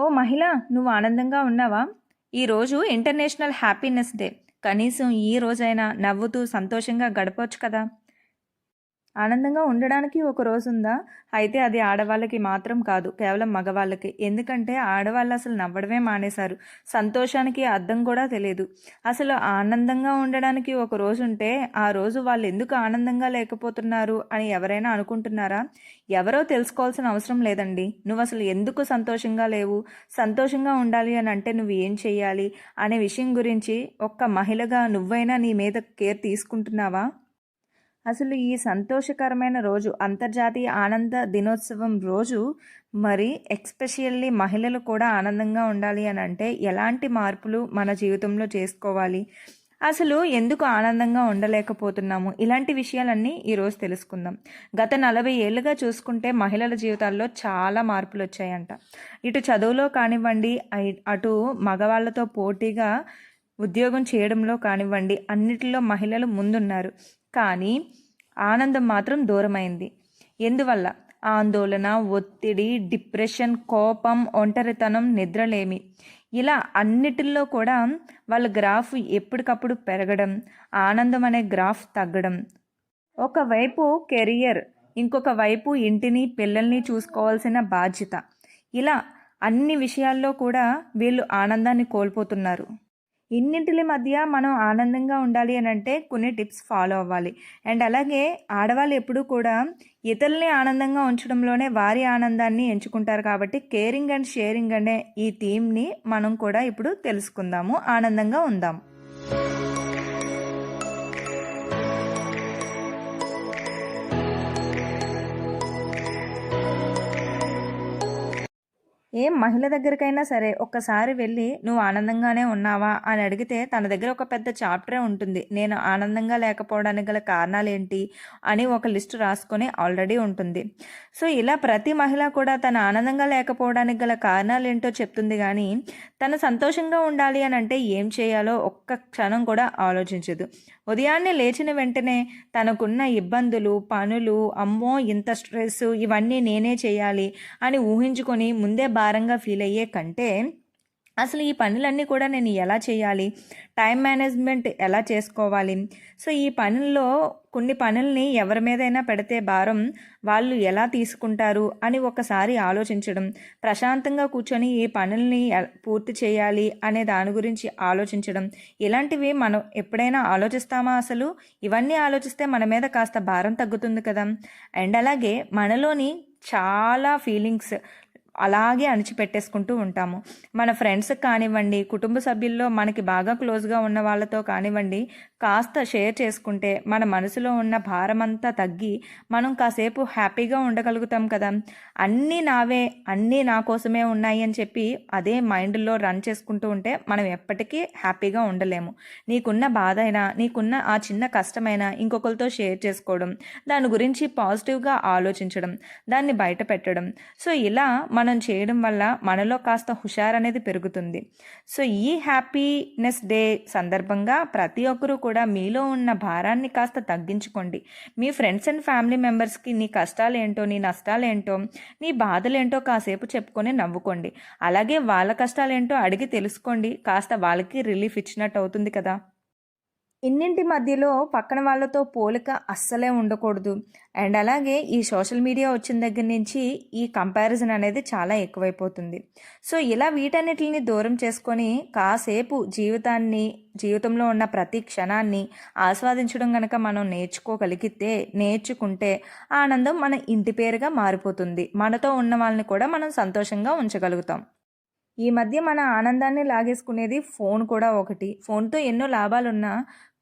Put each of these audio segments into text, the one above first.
ఓ మహిళ, నువ్వు ఆనందంగా ఉన్నావా? ఈరోజు ఇంటర్నేషనల్ హ్యాపీనెస్ డే. కనీసం ఈ రోజైనా నవ్వుతూ సంతోషంగా గడపొచ్చు కదా. ఆనందంగా ఉండడానికి ఒక రోజు ఉందా? అయితే అది ఆడవాళ్ళకి మాత్రం కాదు, కేవలం మగవాళ్ళకి. ఎందుకంటే ఆడవాళ్ళు అసలు నవ్వడమే మానేశారు. సంతోషానికి అర్థం కూడా తెలియదు. అసలు ఆనందంగా ఉండడానికి ఒక రోజు ఉంటే ఆ రోజు వాళ్ళు ఎందుకు ఆనందంగా లేకపోతున్నారు అని ఎవరైనా అనుకుంటున్నారా? ఎవరో తెలుసుకోవాల్సిన అవసరం లేదండి. నువ్వు అసలు ఎందుకు సంతోషంగా లేవు, సంతోషంగా ఉండాలి అని అంటే నువ్వు ఏం చేయాలి అనే విషయం గురించి ఒక్క మహిళగా నువ్వైనా నీ మీద కేర్ తీసుకుంటున్నావా? అసలు ఈ సంతోషకరమైన రోజు అంతర్జాతీయ ఆనంద దినోత్సవం రోజు మరి ఎక్స్పెషల్లీ మహిళలు కూడా ఆనందంగా ఉండాలి అని అంటే ఎలాంటి మార్పులు మన జీవితంలో చేసుకోవాలి, అసలు ఎందుకు ఆనందంగా ఉండలేకపోతున్నాము, ఇలాంటి విషయాలన్నీ ఈరోజు తెలుసుకుందాం. గత 40 ఏళ్ళుగా చూసుకుంటే మహిళల జీవితాల్లో చాలా మార్పులు వచ్చాయంట. ఇటు చదువులో కానివ్వండి, అటు మగవాళ్ళతో పోటీగా ఉద్యోగం చేయడంలో కానివ్వండి, అన్నిటిలో మహిళలు ముందున్నారు. కానీ ఆనందం మాత్రం దూరమైంది. ఎందువల్ల? ఆందోళన, ఒత్తిడి, డిప్రెషన్, కోపం, ఒంటరితనం, నిద్రలేమి, ఇలా అన్నిటిల్లో కూడా వాళ్ళ గ్రాఫ్ ఎప్పటికప్పుడు పెరగడం, ఆనందం అనే గ్రాఫ్ తగ్గడం. ఒకవైపు కెరియర్, ఇంకొక వైపు ఇంటిని పిల్లల్ని చూసుకోవాల్సిన బాధ్యత, ఇలా అన్ని విషయాల్లో కూడా వీళ్ళు ఆనందాన్ని కోల్పోతున్నారు. ఇన్నింటిల మధ్య మనం ఆనందంగా ఉండాలి అని అంటే కొన్ని టిప్స్ ఫాలో అవ్వాలి. అండ్ అలాగే ఆడవాళ్ళు ఎప్పుడూ కూడా ఇతరుల్ని ఆనందంగా ఉంచడంలోనే వారి ఆనందాన్ని ఎంచుకుంటారు. కాబట్టి కేరింగ్ అండ్ షేరింగ్ అనే ఈ థీమ్ని మనం కూడా ఇప్పుడు తెలుసుకుందాము. ఆనందంగా ఉందాం. ఏ మహిళ దగ్గరికైనా సరే ఒక్కసారి వెళ్ళి నువ్వు ఆనందంగానే ఉన్నావా అని అడిగితే తన దగ్గర ఒక పెద్ద చాప్టరే ఉంటుంది. నేను ఆనందంగా లేకపోవడానికి గల కారణాలేంటి అని ఒక లిస్టు రాసుకొని ఆల్రెడీ ఉంటుంది. సో ఇలా ప్రతి మహిళ కూడా తన ఆనందంగా లేకపోవడానికి గల కారణాలేంటో చెప్తుంది. కానీ తను సంతోషంగా ఉండాలి అని అంటే ఏం చేయాలో ఒక్క క్షణం కూడా ఆలోచించదు. ఉదయాన్నే లేచిన వెంటనే తనకున్న ఇబ్బందులు, పనులు, అమ్మో ఇంత స్ట్రెస్, ఇవన్నీ నేనే చేయాలి అని ఊహించుకొని ముందే భారంగా ఫీల్ అయ్యే కంటే అసలు ఈ పనులన్నీ కూడా నేను ఎలా చేయాలి, టైం మేనేజ్మెంట్ ఎలా చేసుకోవాలి, సో ఈ పనుల్లో కొన్ని పనుల్ని ఎవరి మీదైనా పెడితే భారం వాళ్ళు ఎలా తీసుకుంటారు అని ఒకసారి ఆలోచించడం, ప్రశాంతంగా కూర్చొని ఈ పనుల్ని పూర్తి చేయాలి అనే దాని గురించి ఆలోచించడం, ఇలాంటివి మనం ఎప్పుడైనా ఆలోచిస్తామా? అసలు ఇవన్నీ ఆలోచిస్తే మన మీద కాస్త భారం తగ్గుతుంది కదా. అండ్ అలాగే మనలోని చాలా ఫీలింగ్స్ అలాగే అణిచిపెట్టేసుకుంటూ ఉంటాము. మన ఫ్రెండ్స్కి కానివ్వండి, కుటుంబ సభ్యుల్లో మనకి బాగా క్లోజ్గా ఉన్న వాళ్ళతో కానివ్వండి, కాస్త షేర్ చేసుకుంటే మన మనసులో ఉన్న భారమంతా తగ్గి మనం కాసేపు హ్యాపీగా ఉండగలుగుతాం కదా. అన్నీ నావే, అన్నీ నా కోసమే ఉన్నాయి అని చెప్పి అదే మైండ్లో రన్ చేసుకుంటూ ఉంటే మనం ఎప్పటికీ హ్యాపీగా ఉండలేము. నీకున్న బాధ అయినా, నీకున్న ఆ చిన్న కష్టమైనా ఇంకొకరితో షేర్ చేసుకోవడం, దాని గురించి పాజిటివ్గా ఆలోచించడం, దాన్ని బయట పెట్టడం, సో ఇలా మనం చేయడం వల్ల మనలో కాస్త హుషారు అనేది పెరుగుతుంది. సో ఈ హ్యాపీనెస్ డే సందర్భంగా ప్రతి ఒక్కరూ కూడా మీలో ఉన్న భారాన్ని కాస్త తగ్గించుకోండి. మీ ఫ్రెండ్స్ అండ్ ఫ్యామిలీ మెంబర్స్కి నీ కష్టాలేంటో, నీ నష్టాలేంటో, నీ బాధలేంటో కాసేపు చెప్పుకొని నవ్వుకోండి. అలాగే వాళ్ళ కష్టాలేంటో అడిగి తెలుసుకోండి. కాస్త వాళ్ళకి రిలీఫ్ ఇచ్చినట్టు అవుతుంది కదా. ఇన్నింటి మధ్యలో పక్కన వాళ్ళతో పోలిక అస్సలే ఉండకూడదు. అండ్ అలాగే ఈ సోషల్ మీడియా వచ్చిన దగ్గర నుంచి ఈ కంపారిజన్ అనేది చాలా ఎక్కువైపోతుంది. సో ఇలా వీటన్నిటిని దూరం చేసుకొని కాసేపు జీవితంలో ఉన్న ప్రతి క్షణాన్ని ఆస్వాదించడం కనుక మనం నేర్చుకుంటే ఆనందం మన ఇంటి పేరుగా మారిపోతుంది. మనతో ఉన్న వాళ్ళని కూడా మనం సంతోషంగా ఉంచగలుగుతాం. ఈ మధ్య మన ఆనందాన్ని లాగేసుకునేది ఫోన్ కూడా ఒకటి. ఫోన్తో ఎన్నో లాభాలున్నా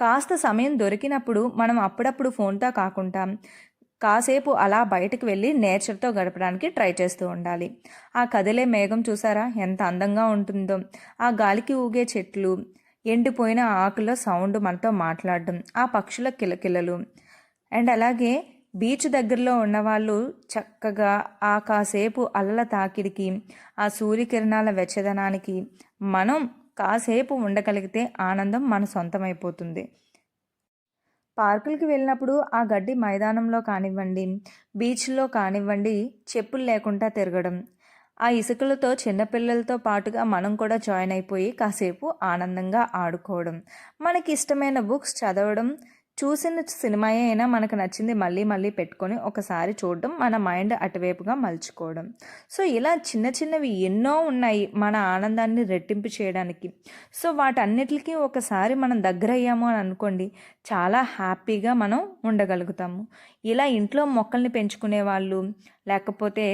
కాస్త సమయం దొరికినప్పుడు మనం అప్పుడప్పుడు ఫోన్తో కాకుండా కాసేపు అలా బయటకు వెళ్ళి నేచర్తో గడపడానికి ట్రై చేస్తూ ఉండాలి. ఆ కదిలే మేఘం చూసారా ఎంత అందంగా ఉంటుందో, ఆ గాలికి ఊగే చెట్లు, ఎండిపోయిన ఆకుల సౌండ్ మనతో మాట్లాడడం, ఆ పక్షుల కిలకిలలు, అండ్ అలాగే బీచ్ దగ్గరలో ఉన్నవాళ్ళు చక్కగా ఆ కాసేపు అలల తాకిడికి, ఆ సూర్యకిరణాల వెచ్చదనానికి మనం కాసేపు ఉండగలిగితే ఆనందం మన సొంతమైపోతుంది. పార్కులకి వెళ్ళినప్పుడు ఆ గడ్డి మైదానంలో కానివ్వండి, బీచ్లో కానివ్వండి, చెప్పులు లేకుండా తిరగడం, ఆ ఇసుకలతో చిన్నపిల్లలతో పాటుగా మనం కూడా జాయిన్ అయిపోయి కాసేపు ఆనందంగా ఆడుకోవడం, మనకి ఇష్టమైన బుక్స్ చదవడం, చూసిన సినిమాయే అయినా మనకు నచ్చింది మళ్ళీ మళ్ళీ పెట్టుకొని ఒకసారి చూడడం, మన మైండ్ అటువైపుగా మలుచుకోవడం. సో ఇలా చిన్న చిన్నవి ఎన్నో ఉన్నాయి మన ఆనందాన్ని రెట్టింపు చేయడానికి. సో వాటన్నిటికీ ఒకసారి మనం దగ్గర అయ్యాము అని అనుకోండి, చాలా హ్యాపీగా మనం ఉండగలుగుతాము. ఇలా ఇంట్లో మొక్కల్ని పెంచుకునే వాళ్ళు, లేకపోతే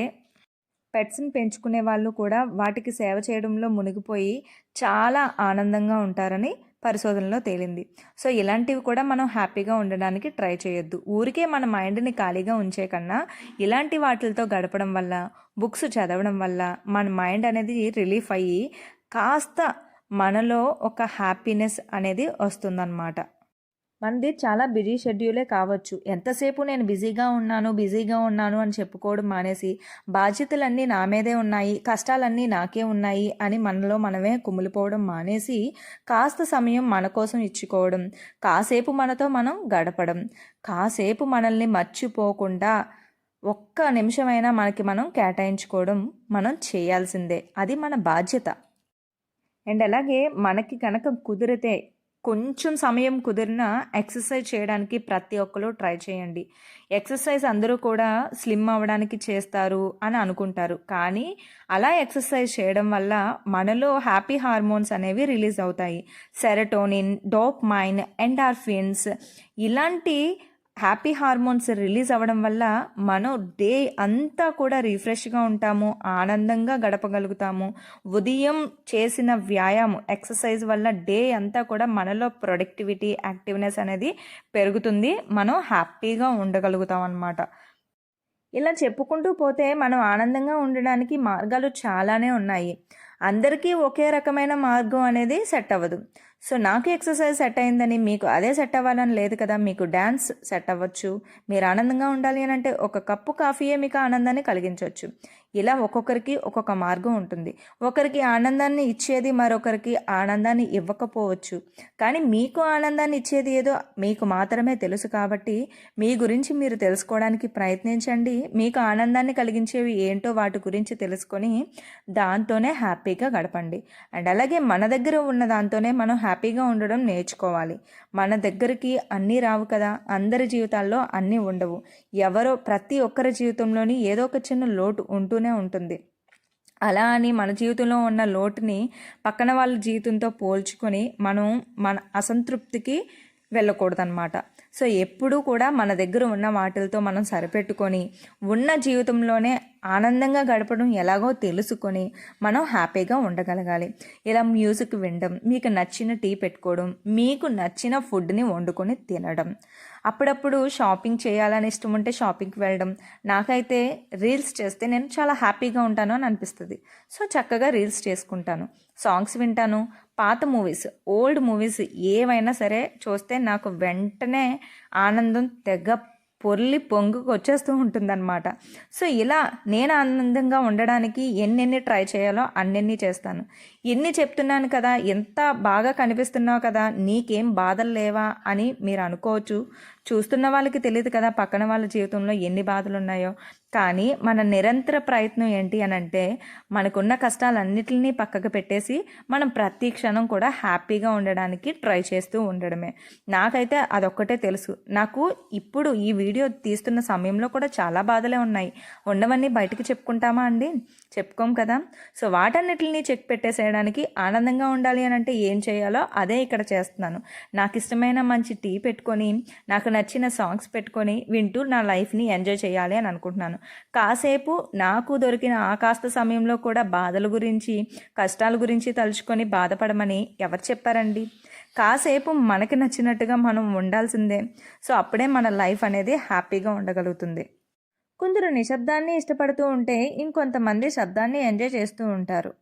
పెట్స్ని పెంచుకునే వాళ్ళు కూడా వాటికి సేవ చేయడంలో మునిగిపోయి చాలా ఆనందంగా ఉంటారని పరిశోధనలో తేలింది. సో ఇలాంటివి కూడా మనం హ్యాపీగా ఉండడానికి ట్రై చేయొద్దు. ఊరికే మన మైండ్ని ఖాళీగా ఉంచే కన్నా ఇలాంటి వాటితో గడపడం వల్ల, బుక్స్ చదవడం వల్ల మన మైండ్ అనేది రిలీఫ్ అయ్యి కాస్త మనలో ఒక హ్యాపీనెస్ అనేది వస్తుందన్నమాట. మనది చాలా బిజీ షెడ్యూలే కావచ్చు. ఎంతసేపు నేను బిజీగా ఉన్నాను అని చెప్పుకోవడం మానేసి, బాధ్యతలన్నీ నా మీదే ఉన్నాయి, కష్టాలన్నీ నాకే ఉన్నాయి అని మనలో మనమే కుమిలిపోవడం మానేసి, కాస్త సమయం మన కోసం ఇచ్చుకోవడం, కాసేపు మనతో మనం గడపడం, కాసేపు మనల్ని మర్చిపోకుండా ఒక్క నిమిషమైనా మనకి మనం కేటాయించుకోవడం మనం చేయాల్సిందే. అది మన బాధ్యత. అండ్ అలాగే మనకి కనుక కుదిరితే కొంచెం సమయం కుదిరినా ఎక్సర్సైజ్ చేయడానికి ప్రతి ఒక్కరు ట్రై చేయండి. ఎక్సర్సైజ్ అందరూ కూడా స్లిమ్ అవ్వడానికి చేస్తారు అని అనుకుంటారు, కానీ అలా ఎక్సర్సైజ్ చేయడం వల్ల మనలో హ్యాపీ హార్మోన్స్ అనేవి రిలీజ్ అవుతాయి. సెరటోనిన్, డోపమైన్, ఎండార్ఫిన్స్ ఇలాంటి హ్యాపీ హార్మోన్స్ రిలీజ్ అవ్వడం వల్ల మనం డే అంతా కూడా రిఫ్రెష్గా ఉంటాము, ఆనందంగా గడపగలుగుతాము. ఉదయం చేసిన వ్యాయామం ఎక్సర్సైజ్ వల్ల డే అంతా కూడా మనలో ప్రొడక్టివిటీ, యాక్టివ్నెస్ అనేది పెరుగుతుంది. మనం హ్యాపీగా ఉండగలుగుతాం అన్నమాట. ఇలా చెప్పుకుంటూ పోతే మనం ఆనందంగా ఉండడానికి మార్గాలు చాలానే ఉన్నాయి. అందరికీ ఒకే రకమైన మార్గం అనేది సెట్ అవ్వదు. సో నాకు ఎక్సర్సైజ్ సెట్ అయిందని మీకు అదే సెట్ అవ్వాలని లేదు కదా. మీకు డ్యాన్స్ సెట్ అవ్వచ్చు. మీరు ఆనందంగా ఉండాలి అని అంటే ఒక కప్పు కాఫీయే మీకు ఆనందాన్ని కలిగించవచ్చు. ఇలా ఒక్కొక్కరికి ఒక్కొక్క మార్గం ఉంటుంది. ఒకరికి ఆనందాన్ని ఇచ్చేది మరొకరికి ఆనందాన్ని ఇవ్వకపోవచ్చు. కానీ మీకు ఆనందాన్ని ఇచ్చేది ఏదో మీకు మాత్రమే తెలుసు కాబట్టి మీ గురించి మీరు తెలుసుకోవడానికి ప్రయత్నించండి. మీకు ఆనందాన్ని కలిగించేవి ఏంటో వాటి గురించి తెలుసుకొని దాంతోనే హ్యాపీగా గడపండి. అండ్ అలాగే మన దగ్గర ఉన్న దాంతోనే మనం హ్యాపీగా ఉండడం నేర్చుకోవాలి. మన దగ్గరికి అన్నీ రావు కదా, అందరి జీవితాల్లో అన్నీ ఉండవు. ప్రతి ఒక్కరి జీవితంలోని ఏదో ఒక చిన్న లోటు ఉంటూనే ఉంటుంది. అలా అని మన జీవితంలో ఉన్న లోటుని పక్కన వాళ్ళ జీవితంతో పోల్చుకొని మనం మన అసంతృప్తికి వెళ్ళకూడదన్నమాట. సో ఎప్పుడూ కూడా మన దగ్గర ఉన్న వాటిలతో మనం సరిపెట్టుకొని ఉన్న జీవితంలోనే ఆనందంగా గడపడం ఎలాగో తెలుసుకొని మనం హ్యాపీగా ఉండగలగాలి. ఇలా మ్యూజిక్ వినడం, మీకు నచ్చిన టీ పెట్టుకోవడం, మీకు నచ్చిన ఫుడ్ని వండుకొని తినడం, అప్పుడప్పుడు షాపింగ్ చేయాలని ఇష్టం ఉంటే షాపింగ్కి వెళ్ళడం. నాకైతే రీల్స్ చేస్తే నేను చాలా హ్యాపీగా ఉంటాను అని అనిపిస్తుంది. సో చక్కగా రీల్స్ చేసుకుంటాను, సాంగ్స్ వింటాను. పాత మూవీస్, ఓల్డ్ మూవీస్ ఏవైనా సరే చూస్తే నాకు వెంటనే ఆనందం పొంగుకు వచ్చేస్తూ ఉంటుందన్నమాట. సో ఇలా నేను ఆనందంగా ఉండడానికి ఎన్నెన్ని ట్రై చేయాలో అన్నెన్ని చేస్తాను. ఎన్ని చెప్తున్నాను కదా, ఎంత బాగా కనిపిస్తున్నావు కదా, నీకేం బాధలు లేవా అని మీరు అనుకోవచ్చు. చూస్తున్న వాళ్ళకి తెలియదు కదా పక్కన వాళ్ళ జీవితంలో ఎన్ని బాధలు ఉన్నాయో. కానీ మన నిరంతర ప్రయత్నం ఏంటి అని అంటే మనకున్న కష్టాలన్నిటిని పక్కకు పెట్టేసి మనం ప్రతి క్షణం కూడా హ్యాపీగా ఉండడానికి ట్రై చేస్తూ ఉండడమే. నాకైతే అదొక్కటే తెలుసు. నాకు ఇప్పుడు ఈ వీడియో తీస్తున్న సమయంలో కూడా చాలా బాధలే ఉన్నాయి. ఉండవన్నీ బయటకు చెప్పుకుంటామా అండి? చెప్పుకోం కదా. సో వాటన్నిటిని చెక్ పెట్టేసేయడానికి ఆనందంగా ఉండాలి అని అంటే ఏం చేయాలో అదే ఇక్కడ చేస్తున్నాను. నాకు ఇష్టమైన మంచి టీ పెట్టుకొని, నాకు నచ్చిన సాంగ్స్ పెట్టుకొని వింటూ నా లైఫ్ని ఎంజాయ్ చేయాలి అని అనుకుంటున్నాను. కాసేపు నాకు దొరికిన ఆ కాస్త సమయంలో కూడా బాధల గురించి, కష్టాల గురించి తలుచుకొని బాధపడమని ఎవరు చెప్పారండి? కాసేపు మనకి నచ్చినట్టుగా మనం ఉండాల్సిందే. సో అప్పుడే మన లైఫ్ అనేది హ్యాపీగా ఉండగలుగుతుంది. కొందరు నిశ్శబ్దాన్ని ఇష్టపడుతూ ఉంటే ఇంకొంతమంది శబ్దాన్ని ఎంజాయ్ చేస్తూ ఉంటారు.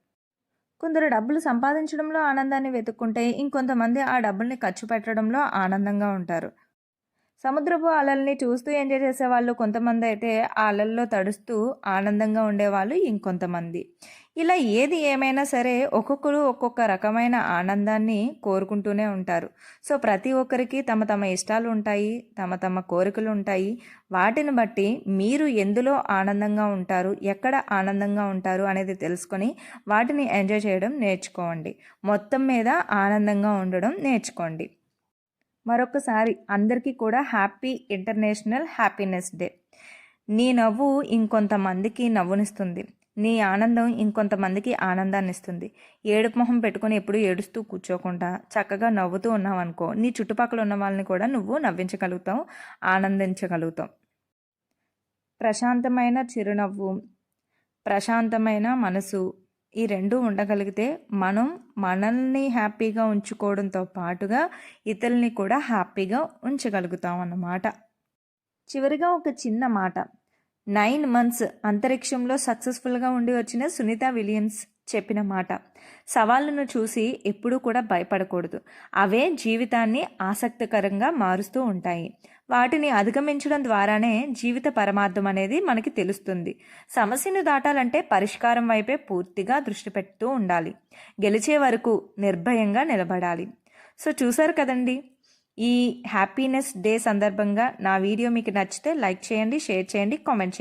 కొందరు డబ్బులు సంపాదించడంలో ఆనందాన్ని వెతుక్కుంటే ఇంకొంతమంది ఆ డబ్బుల్ని ఖర్చు పెట్టడంలో ఆనందంగా ఉంటారు. సముద్రపు అలల్ని చూస్తూ ఎంజాయ్ చేసేవాళ్ళు కొంతమంది అయితే ఆ అలల్లో తడుస్తూ ఆనందంగా ఉండేవాళ్ళు ఇంకొంతమంది. ఇలా ఏది ఏమైనా సరే ఒక్కొక్కరు ఒక్కొక్క రకమైన ఆనందాన్ని కోరుకుంటూనే ఉంటారు. సో ప్రతి ఒక్కరికి తమ తమ ఇష్టాలు ఉంటాయి, తమ తమ కోరికలు ఉంటాయి. వాటిని బట్టి మీరు ఎందులో ఆనందంగా ఉంటారు, ఎక్కడ ఆనందంగా ఉంటారు అనేది తెలుసుకొని వాటిని ఎంజాయ్ చేయడం నేర్చుకోండి. మొత్తం మీద ఆనందంగా ఉండడం నేర్చుకోండి. మరొకసారి అందరికీ కూడా హ్యాపీ ఇంటర్నేషనల్ హ్యాపీనెస్ డే. నీ నవ్వు ఇంకొంతమందికి నవ్వునిస్తుంది. నీ ఆనందం ఇంకొంతమందికి ఆనందాన్ని ఇస్తుంది. ఏడుపు మొహం పెట్టుకొని ఎప్పుడు ఏడుస్తూ కూర్చోకుండా చక్కగా నవ్వుతూ ఉన్నావనుకో, నీ చుట్టుపక్కల ఉన్న వాళ్ళని కూడా నువ్వు నవ్వించగలుగుతావు, ఆనందించగలుగుతావు. ప్రశాంతమైన చిరునవ్వు, ప్రశాంతమైన మనసు, ఈ రెండు ఉండగలిగితే మనం మనల్ని హ్యాపీగా ఉంచుకోవడంతో పాటుగా ఇతరుల్ని కూడా హ్యాపీగా ఉంచగలుగుతాం అన్నమాట. చివరిగా ఒక చిన్న మాట. 9 months అంతరిక్షంలో సక్సెస్ఫుల్గా ఉండి వచ్చిన సునీత విలియమ్స్ చెప్పిన మాట. సవాళ్ళను చూసి ఎప్పుడూ కూడా భయపడకూడదు. అవే జీవితాన్ని ఆసక్తికరంగా మారుస్తూ ఉంటాయి. వాటిని అధిగమించడం ద్వారానే జీవిత పరమార్థం అనేది మనకి తెలుస్తుంది. సమస్యను దాటాలంటే పరిష్కారం వైపే పూర్తిగా దృష్టి పెడుతూ ఉండాలి. గెలిచే వరకు నిర్భయంగా నిలబడాలి. సో చూసారు కదండి, ఈ హ్యాపీనెస్ డే సందర్భంగా నా వీడియో మీకు నచ్చితే లైక్ చేయండి, షేర్ చేయండి, కామెంట్ చేయండి.